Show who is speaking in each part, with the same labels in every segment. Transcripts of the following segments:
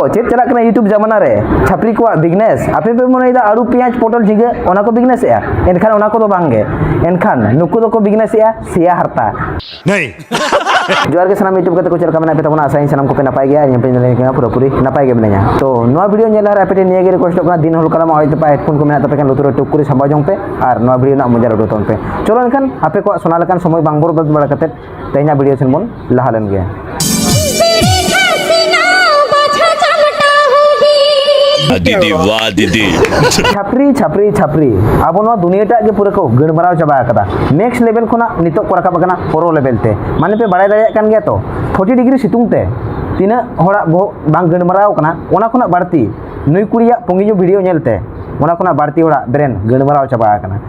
Speaker 1: Check चला कना YouTube जमाना रे छापरी को बिजनेस आपे पे मन इदा आलू पियाज पोटल झिंगे ओना को बिजनेस या एनखान ओना को दो बांगे एनखान नुकु दो को बिजनेस या सिया हरता नहीं जोर के सनाम यूट्यूब कते को चलका मना पे तबना आसाइन सनाम को पे नपाय गया इन पे नेले के पूरा पूरी नपाय गे मनेया तो नोआ वीडियो नेल हर आपे निये गे रिक्वेस्ट कना दिन होल कलम आइते पा हेडफोन को मेना तपे kan लुतुर टुक कुरी संबा जों पे और नोआ वीडियो ना मजा रोड तोन पे चलो एनखान आपे को सोना लकान समय बांगबोर गद बड़ा कते तेना वीडियो सुन बोन लहा लेन गया
Speaker 2: दीदी वाह दीदी
Speaker 1: छापरी छापरी छापरी अब दुनिया के पूरा को गणमराव चाबा नेक्स्ट लेवल खुना नितो को रखा बकना प्रो लेवल ते माने पे बड़ाई दाड़े कान गया तो 40 डिग्री सितुंग ते तीना होड़ा बांग गणमराव कना ओना खुना बाड़ती नुई कुड़िया पंगिजो वीडियो नेलते ओना खुना बाड़ती होड़ा ब्रेन गणमराव चाबा कना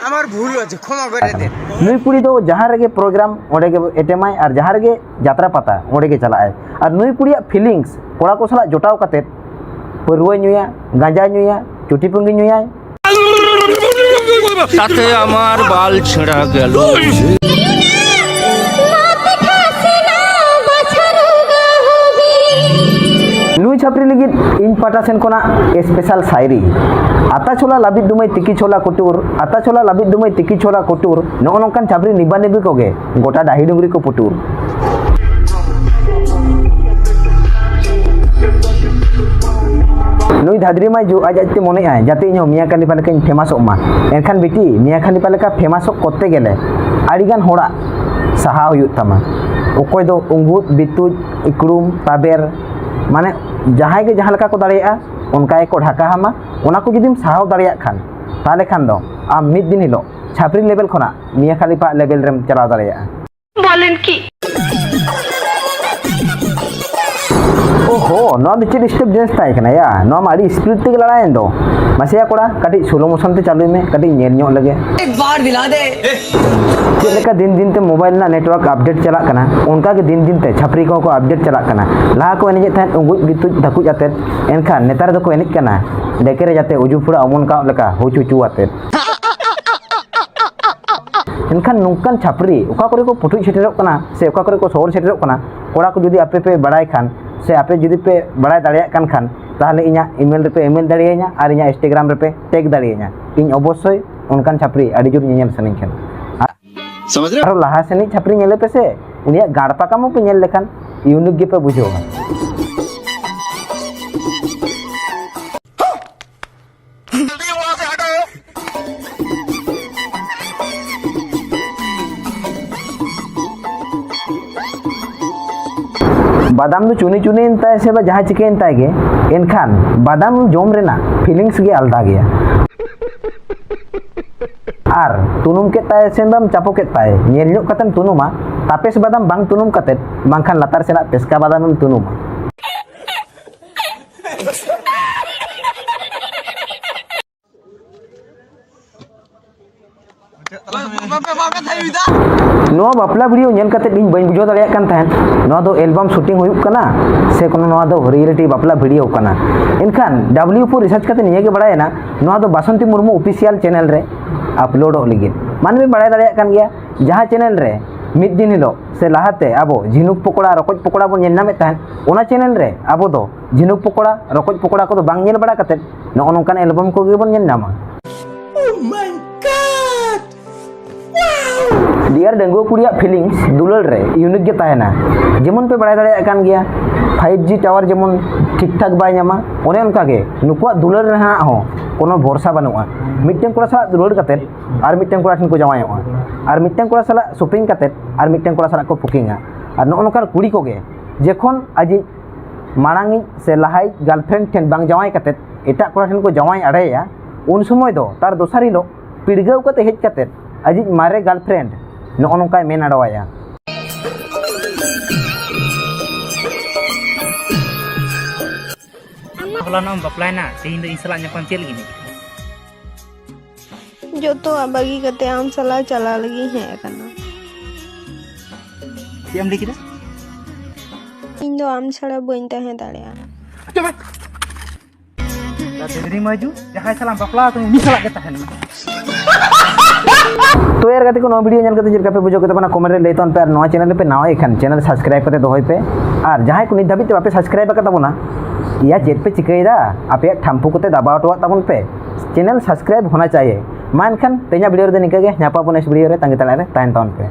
Speaker 3: আমার ভুল হচ্ছে ক্ষমা করে দেন
Speaker 1: नुई कुड़ी दो जहां रेगे प्रोग्राम ओडे के एटेमाय और जहां रेगे यात्रा पाता ओडे के चलाए और नुई कुड़िया फीलिंग्स कोड़ा को सला जोटाव कते परुआ नुया गांजा नुया चुटी पुंगी नुया
Speaker 2: साथे আমার বাল ছেঁড়া গেল
Speaker 1: नुई छापरी लगी इन पाटा सेन कोना स्पेशल शायरी आता छोला लाबिद दुमई तिकी छोला कोटूर आता छोला लाबिद दुमई तिकी छोला कोटूर नो नोकान छापरी निबा निबी कोगे गोटा डाही डुंगरी को पुटूर नुई धादरी मा जो आज आजते मने आए जाते इन मिया खालीफा लेका फेमस मा एनखान बेटी मिया खालीफा लेका फेमस करते गेले आड़ीगान होड़ा साहा हुयुग तमा ओकोय दो उंगुत बितुज इकड़ुम ताबेर माने जहां के जहां लेका को दाड़िया उनका को ढाका हामा ओना को जुदिम साहाव दाड़िया खान ताले खान दो आम मिद दिन हिलो छापरी लेवल खोना मिया खालीफा लेवल रेम चलाव दाड़िया
Speaker 4: बोलेन की
Speaker 1: ओहो नो बिचे डिस्टर्ब जिनिस ताई कना या नो माड़ी स्पीड ते लड़ायन दो मासिया कोड़ा कटी स्लो मोशन ते चालू में कटी नेर ᱧᱚᱜ लगे
Speaker 3: एक बार दिला दे
Speaker 1: चेक लेका दिन दिन ते मोबाइल ना नेटवर्क अपडेट चला कना उनका के दिन दिन ते छापरी को अपडेट चला कना लहा को एने थान उंगुज बितुज धकुज आते एनखान नेतार दो को एनिक कना डेकेरे जाते उजुफुड़ा अमन का लेका हुचुचु आते एनखान नुंकान छापरी ओका करे को पुटुज सेटेरक कना से ओका करे को शहर सेटेरक कना कोड़ा को जुदी आपे पे बड़ाई खान से आपे जुदी पे बड़ाई दाड़िया कान खान ताहले इना ईमेल रे पे ईमेल दाड़ियाña और इना इंस्टाग्राम रे पे टैग दाड़ियाña इन अवश्य उनकान छापरी आडी जुर नेल सनिन खान
Speaker 2: समझ रहे
Speaker 1: और लहा सनी छापरी नेले पे से उनिया गाड़पा कामो पे नेल लेखान यूनिक गे पे बुझोगा बादाम दो चुनी चुनी इंता से बा जहाँ चिके इंता गे एनखान बादाम जोम रेना फीलिंग्स गे आलदा गया आर तुनुम के ताय सेंदम चापो के ताय नेल ᱧᱚᱜ कतन तुनुमा तापेस बादाम बांग तुनुम कते बांखान लातार सेना पेस्का बादाम तुनुमा नो बापला वीडियो नेल कते इन बन बुझो दाड़िया कान तहन नो दो एल्बम शूटिंग हुयुक कना से कोनो नो दो रियलिटी बापला वीडियो कना इनखान W4 रिसर्च कते निये के बड़ाय ना नो दो बसंती मुर्मू ऑफिशियल चैनल रे अपलोड लगी मानवे बड़ाय दाड़िया कान गया जहां चैनल रे मिद दिन हिलो से लाहाते आबो झिनुक पकोड़ा रकोज पकोड़ा बन नेनामे तहन ओना चैनल रे आबो दो झिनुक पकोड़ा रकोज पकोड़ा को बांग नेल बड़ा कते नो नोंकान एल्बम को गे बन नेनामा डियर डेंगू कुड़िया फीलिंग्स दुलड़ रे यूनिक गे ताहेना जेमन पे बड़ाय दाड़िया कान गया 5G टावर जेमन ठीक ठाक बाय नामा ओने उनका गे नुकुआ दुलड़ रहा हो कोनो भरोसा बनुआ मिटन कोड़ा साला दुलड़ कते और मिटन कोड़ा ठन को जवायोआ और मिटन कोड़ा साला शॉपिंग कते और मिटन कोड़ा साला को पुकिंगा और नो नोकर कुड़ी को गे जेखन आजि मारांगी से लहाई गर्लफ्रेंड ठन बांग जवाय कते एटा कोड़ा ठन को जवाय अड़ेया उन समय दो तार दोसारी लो पिड़गाव कते हेज कते आजि मारे गर्लफ्रेंड नो नोका मेन अड़वाया
Speaker 5: होला नाम बपलायना तेहिं दो इसला ᱧᱟᱯᱟᱢ चेल गिनी
Speaker 4: जो तो बागी कते आम सला चला लगी है कना
Speaker 5: ᱪᱮᱫ ᱮᱢ ᱞᱟᱹᱭ ᱠᱮᱫᱟ
Speaker 4: इन दो आम छड़ा बइन तहे दाड़िया
Speaker 5: तेरी मजू जहां सलाम बपला तो उनी सला के तहन
Speaker 1: तो यार गति को नो वीडियो नेल कते जेलका पे बुझो के तबना कमेंट रे लेतन पे नवा चैनल पे नवा एखान चैनल सब्सक्राइब करते दोहय पे और जहां को निधाबी ते बापे सब्सक्राइब करता बोना या चेत पे चिकईदा आपे ठाम्पू कोते दबाव हटवा तबन पे चैनल सब्सक्राइब होना चाहिए मा एनखान तेना वीडियो रे निका गे ᱧᱟᱯᱟᱢ ᱵᱚᱱ ᱱᱮक्ᱥᱴ वीडियो रे तंगे तला रे ताहन तावन पे।